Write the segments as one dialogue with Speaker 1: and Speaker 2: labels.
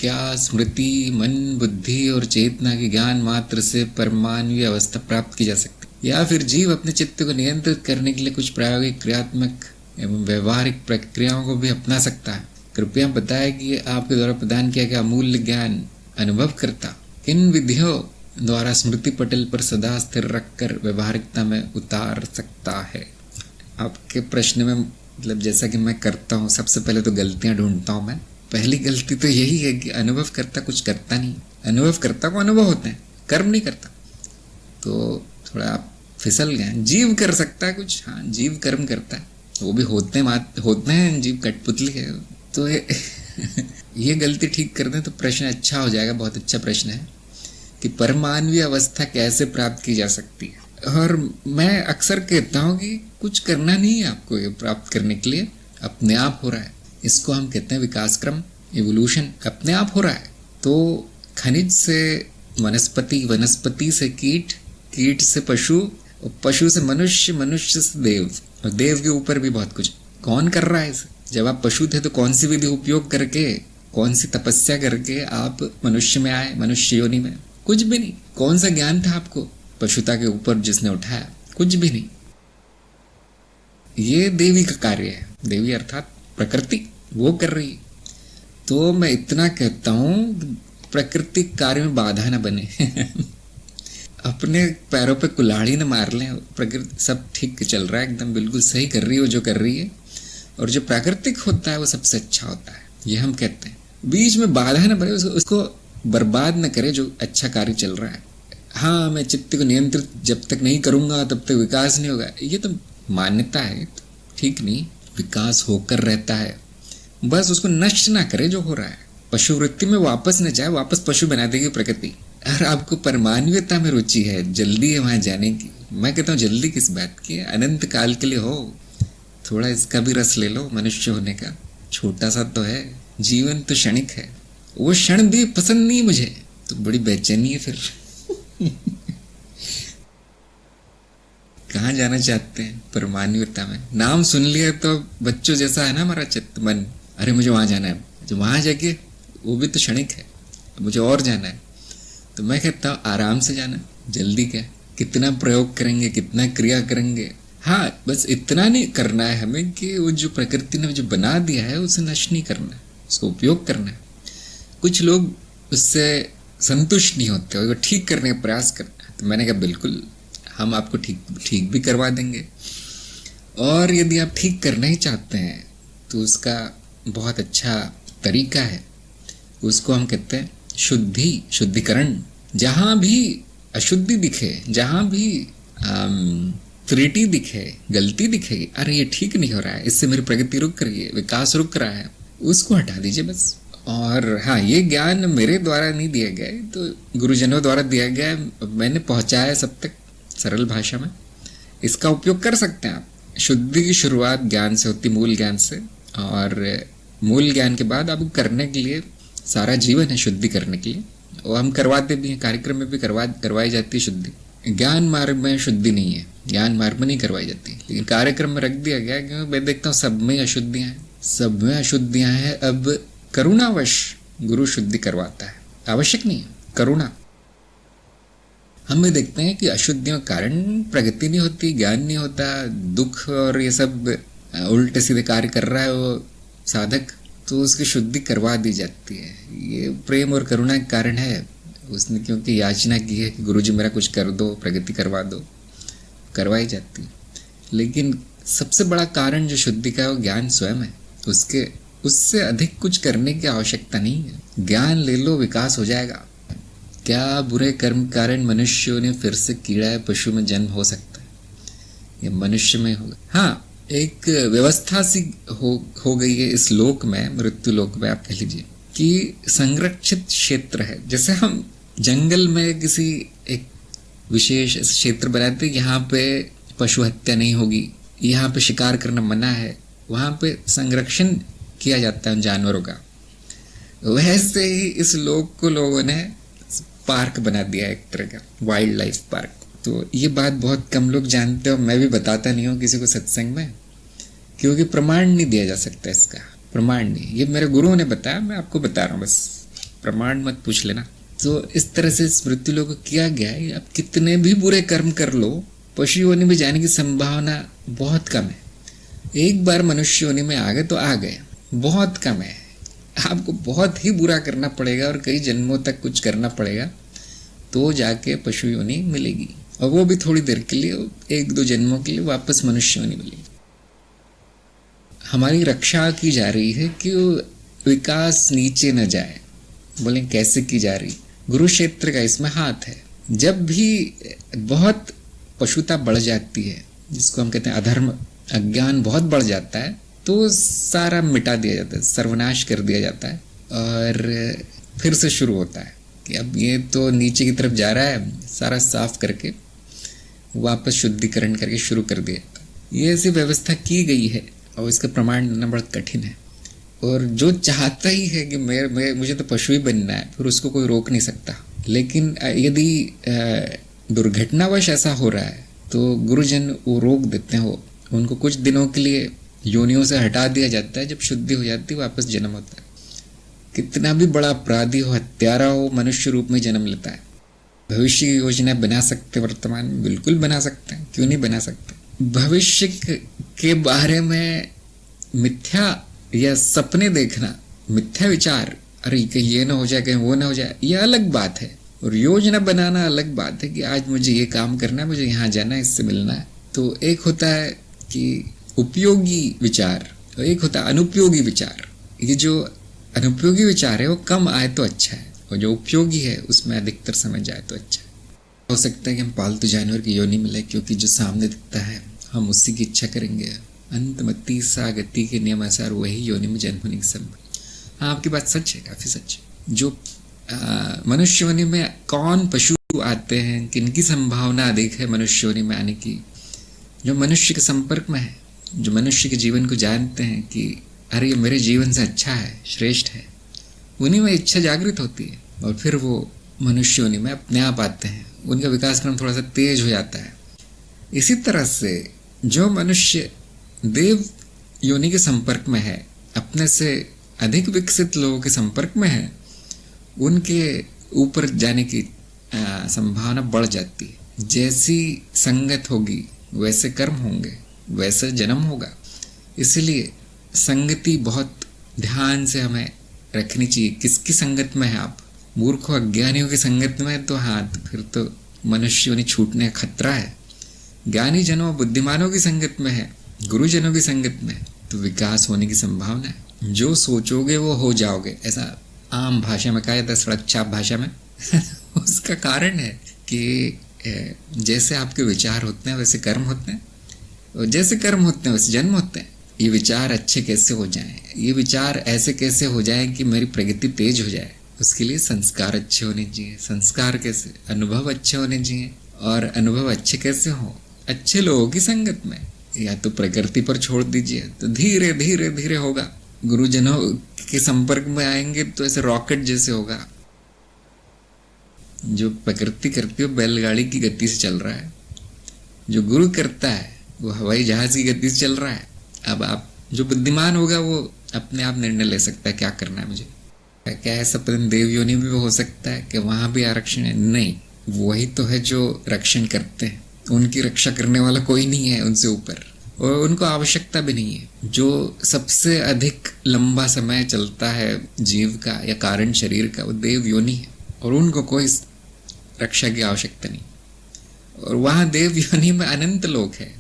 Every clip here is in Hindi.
Speaker 1: क्या स्मृति, मन, बुद्धि और चेतना के ज्ञान मात्र से परमाणु अवस्था प्राप्त की जा सकती है, या फिर जीव अपने चित्त को नियंत्रित करने के लिए कुछ प्रायोगिक, क्रियात्मक एवं व्यवहारिक प्रक्रियाओं को भी अपना सकता है? कृपया बताएं कि आपके द्वारा प्रदान किया गया अमूल्य ज्ञान अनुभव करता इन विधियों द्वारा स्मृति पटल पर सदा स्थिर रखकर व्यवहारिकता में उतार सकता है। आपके प्रश्न में मतलब जैसा कि मैं करता हूँ, सबसे पहले तो गलतियां ढूंढता हूँ मैं। पहली गलती तो यही है कि अनुभव करता कुछ करता नहीं। अनुभव करता को अनुभव होते हैं, कर्म नहीं करता, तो थोड़ा आप फिसल गए। जीव कर सकता है कुछ, हाँ जीव कर्म करता है, वो भी होते हैं, जीव कठपुतली है। तो ये गलती ठीक कर दें तो प्रश्न अच्छा हो जाएगा। बहुत अच्छा प्रश्न है कि परमाणवीय अवस्था कैसे प्राप्त की जा सकती है। और मैं अक्सर कहता हूँ कि कुछ करना नहीं है आपको ये प्राप्त करने के लिए, अपने आप हो रहा है। इसको हम कहते हैं विकास क्रम, इवोल्यूशन, अपने आप हो रहा है। तो खनिज से वनस्पति, वनस्पति से कीट, कीट से पशु, पशु से मनुष्य, मनुष्य से देव, और देव के ऊपर भी बहुत कुछ। कौन कर रहा है इसे? जब आप पशु थे तो कौन सी विधि उपयोग करके, कौन सी तपस्या करके आप मनुष्य में आए, मनुष्य योनि में? कुछ भी नहीं। कौन सा ज्ञान था आपको पशुता के ऊपर जिसने उठाया? कुछ भी नहीं। ये देवी का कार्य है। देवी अर्थात प्रकृति, वो कर रही है। तो मैं इतना कहता हूँ, प्रकृति कार्य में बाधा न बने अपने पैरों पे कुल्हाड़ी न मार लें। प्रकृति सब ठीक चल रहा है, एकदम बिल्कुल सही कर रही है वो जो कर रही है, और जो प्राकृतिक होता है वो सबसे अच्छा होता है, ये हम कहते हैं। बीच में बाधा न बने, उसको बर्बाद न करे जो अच्छा कार्य चल रहा है। हाँ, मैं चित्त को नियंत्रित जब तक नहीं करूंगा तब तक विकास नहीं होगा, ये तो मान्यता है, ठीक नहीं। विकास होकर रहता है, बस उसको नष्ट ना करे जो हो रहा है। पशु वृत्ति में वापस न जाए, वापस पशु बना देगी प्रकृति। और आपको परमाणुता में रुचि है, जल्दी है वहां जाने की। मैं कहता हूँ जल्दी किस बात की है, अनंत काल के लिए हो, थोड़ा इसका भी रस ले लो। मनुष्य होने का छोटा सा तो है, जीवन तो क्षणिक है। वो क्षण भी पसंद नहीं मुझे, तो बड़ी बेचैनी है फिर कहाँ जाना चाहते हैं परमाणुता में? नाम सुन लिया तो बच्चों जैसा है ना हमारा चित्त, मन, अरे मुझे वहां जाना है, जो वहां जाके वो भी तो क्षणिक है, मुझे और जाना है। तो मैं कहता हूँ आराम से जाना, जल्दी क्या, कितना प्रयोग करेंगे, कितना क्रिया करेंगे। हाँ, बस इतना नहीं करना है हमें कि वो जो प्रकृति ने जो बना दिया है उसे नष्ट नहीं करना है, उसको उपयोग करना है। कुछ लोग उससे संतुष्ट नहीं होते, वो ठीक करने का प्रयास करते हैं। तो मैंने कहा बिल्कुल, हम आपको ठीक भी करवा देंगे। और यदि आप ठीक करना ही चाहते हैं तो उसका बहुत अच्छा तरीका है, उसको हम कहते हैं शुद्धिकरण। जहाँ भी अशुद्धि दिखे, जहाँ भी त्रुटि दिखे, गलती दिखेगी, अरे ये ठीक नहीं हो रहा है, इससे मेरी प्रगति रुक रही है, विकास रुक रहा है, उसको हटा दीजिए बस। और हाँ, ये ज्ञान मेरे द्वारा नहीं दिया गया है, तो गुरुजनों द्वारा दिया गया है, मैंने पहुंचाया है सब तक सरल भाषा में। इसका उपयोग कर सकते हैं आप। शुद्धि की शुरुआत ज्ञान से होती, मूल ज्ञान से, और मूल ज्ञान के बाद आपको करने के लिए सारा जीवन है शुद्धि करने के लिए, और हम करवाते भी हैं, कार्यक्रम में भी करवाई जाती है शुद्धि। ज्ञान मार्ग में शुद्धि नहीं है, ज्ञान मार्ग में नहीं करवाई जाती, लेकिन कार्यक्रम में रख दिया गया, क्योंकि मैं देखता हूँ सब में अशुद्धियाँ हैं, सब में अशुद्धियाँ हैं। अब करुणावश गुरु शुद्धि करवाता है, आवश्यक नहीं है, करुणा। हम देखते हैं कि अशुद्धियों के कारण प्रगति नहीं होती, ज्ञान नहीं होता, दुख और ये सब उल्टे सीधे कार्य कर रहा है वो साधक, तो उसकी शुद्धि करवा दी जाती है। ये प्रेम और करुणा के कारण है। उसने क्योंकि याचना की है कि गुरुजी मेरा कुछ कर दो, प्रगति करवा दो, करवाई जाती है। लेकिन सबसे बड़ा कारण जो शुद्धि का है वो ज्ञान स्वयं है। उससे अधिक कुछ करने की आवश्यकता नहीं है। ज्ञान ले लो, विकास हो जाएगा। क्या बुरे कर्म कारण मनुष्यों ने फिर से कीड़ा या पशु में जन्म हो सकता है? ये मनुष्य में होगा। हाँ, एक व्यवस्था सी हो गई है इस लोक में, मृत्यु लोक में आप कह लीजिए, कि संरक्षित क्षेत्र है। जैसे हम जंगल में किसी एक विशेष क्षेत्र बनाते, यहाँ पे पशु हत्या नहीं होगी, यहाँ पे शिकार करना मना है, वहाँ पे संरक्षण किया जाता है उन जानवरों का। वैसे ही इस लोक को लोगों ने पार्क बना दिया, एक तरह का वाइल्ड लाइफ पार्क। तो ये बात बहुत कम लोग जानते हो, मैं भी बताता नहीं हूँ किसी को सत्संग में, क्योंकि प्रमाण नहीं दिया जा सकता इसका, प्रमाण नहीं। ये मेरे गुरुओं ने बताया, मैं आपको बता रहा हूँ बस। प्रमाण मत पूछ लेना। तो इस तरह से स्मृति लोग को किया गया है, आप कितने भी बुरे कर्म कर लो, पशु योनि में जाने की संभावना बहुत कम है। एक बार मनुष्य योनि में आ गए तो आ गए, बहुत कम है। आपको बहुत ही बुरा करना पड़ेगा और कई जन्मों तक कुछ करना पड़ेगा तो जाके पशु योनि मिलेगी, और वो भी थोड़ी देर के लिए, 1-2 जन्मों के लिए वापस मनुष्य योनि मिलेगी। हमारी रक्षा की जा रही है कि विकास नीचे न जाए। बोले कैसे की जा रही? गुरु क्षेत्र का इसमें हाथ है। जब भी बहुत पशुता बढ़ जाती है, जिसको हम कहते हैं अधर्म, अज्ञान बहुत बढ़ जाता है, तो सारा मिटा दिया जाता है, सर्वनाश कर दिया जाता है, और फिर से शुरू होता है कि अब ये तो नीचे की तरफ जा रहा है, सारा साफ करके वापस शुद्धिकरण करके शुरू कर दिया जाता है। ये ऐसी व्यवस्था की गई है और इसका प्रमाण देना बड़ा कठिन है। और जो चाहता ही है कि मुझे तो पशु ही बनना है, फिर उसको कोई रोक नहीं सकता। लेकिन यदि दुर्घटनावश ऐसा हो रहा है तो गुरुजन वो रोक देते हैं, उनको कुछ दिनों के लिए योनियों से हटा दिया जाता है। जब शुद्धि हो जाती है वापस जन्म होता है। कितना भी बड़ा अपराधी हो, हत्यारा हो, मनुष्य रूप में जन्म लेता है। भविष्य की योजना बना सकते, वर्तमान में बिल्कुल बना सकते हैं, क्यों नहीं बना सकते। भविष्य के बारे में मिथ्या या सपने देखना, मिथ्या विचार, अरे कहीं ये ना हो जाए, कहीं वो ना हो जाए, ये अलग बात है। और योजना बनाना अलग बात है कि आज मुझे ये काम करना है, मुझे यहाँ जाना है, इससे मिलना है। तो एक होता है कि उपयोगी विचार और एक होता है अनुपयोगी विचार। ये जो अनुपयोगी विचार है वो कम आए तो अच्छा है, और जो उपयोगी है उसमें अधिकतर समय जाए तो अच्छा है। हो सकता है कि हम पालतू जानवर की योनि मिले, क्योंकि जो सामने दिखता है हम उसी की इच्छा करेंगे। अंतमति सा गति के नियम अनुसार वही योनि में जन्म होने की संभव। हाँ, आपकी बात सच है, काफी सच है। जो मनुष्य योनि में कौन पशु आते हैं, किनकी संभावना अधिक है मनुष्य योनि में आने की? जो मनुष्य के संपर्क में है, जो मनुष्य के जीवन को जानते हैं कि अरे ये मेरे जीवन से अच्छा है, श्रेष्ठ है, उन्हीं में इच्छा जागृत होती है, और फिर वो मनुष्य योनि में अपने आप आते हैं। उनका विकास क्रम थोड़ा सा तेज हो जाता है। इसी तरह से जो मनुष्य देव योनि के संपर्क में है, अपने से अधिक विकसित लोगों के संपर्क में है, उनके ऊपर जाने की संभावना बढ़ जाती है। जैसी संगत होगी वैसे कर्म होंगे, वैसे जन्म होगा। इसलिए संगति बहुत ध्यान से हमें रखनी चाहिए। किसकी संगत में है आप? मूर्खों अज्ञानियों की संगत में तो हाँ, फिर तो मनुष्य योनि छूटने का खतरा है। ज्ञानी जनों, बुद्धिमानों की संगत में है, गुरुजनों की संगत में, तो विकास होने की संभावना है। जो सोचोगे वो हो जाओगे, ऐसा आम भाषा में कहा जाता है, सड़क छाप भाषा में। उसका कारण है कि जैसे आपके विचार होते हैं वैसे कर्म होते हैं, और जैसे कर्म होते हैं वैसे जन्म होते हैं। ये विचार अच्छे कैसे हो जाएं, ये विचार ऐसे कैसे हो जाएं कि मेरी प्रगति तेज हो जाए, उसके लिए संस्कार अच्छे होने चाहिए। संस्कार कैसे? अनुभव अच्छे होने चाहिए। और अनुभव अच्छे कैसे हो? अच्छे लोगों की संगत में। या तो प्रकृति पर छोड़ दीजिए तो धीरे धीरे धीरे होगा। गुरुजनों के संपर्क में आएंगे तो ऐसे रॉकेट जैसे होगा। जो प्रकृति करती है बैलगाड़ी की गति से चल रहा है, जो गुरु करता है वो हवाई जहाज की गति से चल रहा है। अब आप, जो बुद्धिमान होगा वो अपने आप निर्णय ले सकता है क्या करना है मुझे। क्या ऐसा पतन देव योनि में हो सकता है कि वहां भी आरक्षण है? नहीं, वही तो है जो रक्षण करते हैं। उनकी रक्षा करने वाला कोई नहीं है उनसे ऊपर, और उनको आवश्यकता भी नहीं है। जो सबसे अधिक लंबा समय चलता है जीव का या कारण शरीर का, वो देव योनि है, और उनको कोई रक्षा की आवश्यकता नहीं। और वहां देव योनि में अनंत लोग हैं।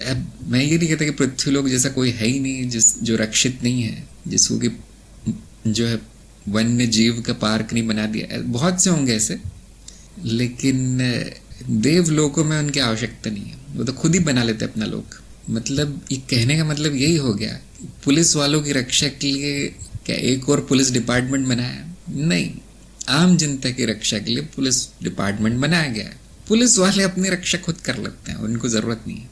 Speaker 1: अब मैं ये नहीं कहता कि पृथ्वी लोग जैसा कोई है ही नहीं जो रक्षित नहीं है, जिसको कि जो है वन्य जीव का पार्क नहीं बना दिया। बहुत से होंगे ऐसे, लेकिन देव लोकों में उनकी आवश्यकता नहीं है, वो तो खुद ही बना लेते अपना लोक। मतलब ये कहने का मतलब यही हो गया, पुलिस वालों की रक्षा के लिए क्या एक और पुलिस डिपार्टमेंट बनाया? नहीं, आम जनता की रक्षा के लिए पुलिस डिपार्टमेंट बनाया गया है। पुलिस वाले अपनी रक्षा खुद कर लेते हैं, उनको जरूरत नहीं है।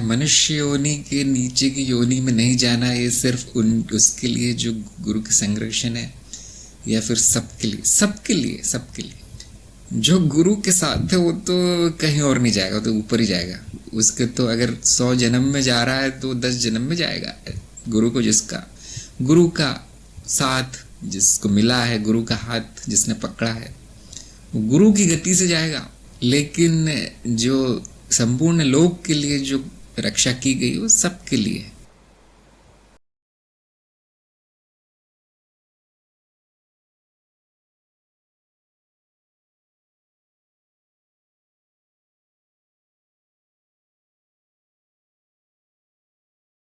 Speaker 1: मनुष्य योनि के नीचे की योनि में नहीं जाना, ये सिर्फ उसके लिए जो गुरु के संरक्षण है, या फिर सबके लिए जो गुरु के साथ है वो तो कहीं और नहीं जाएगा, तो ऊपर ही जाएगा। उसके तो अगर 100 जन्म में जा रहा है तो 10 जन्म में जाएगा। गुरु को, जिसका गुरु का साथ जिसको मिला है गुरु का हाथ, जिसने पकड़ा है, वो गुरु की गति से जाएगा। लेकिन जो संपूर्ण लोक के लिए जो रक्षा की गई वो सबके लिए है।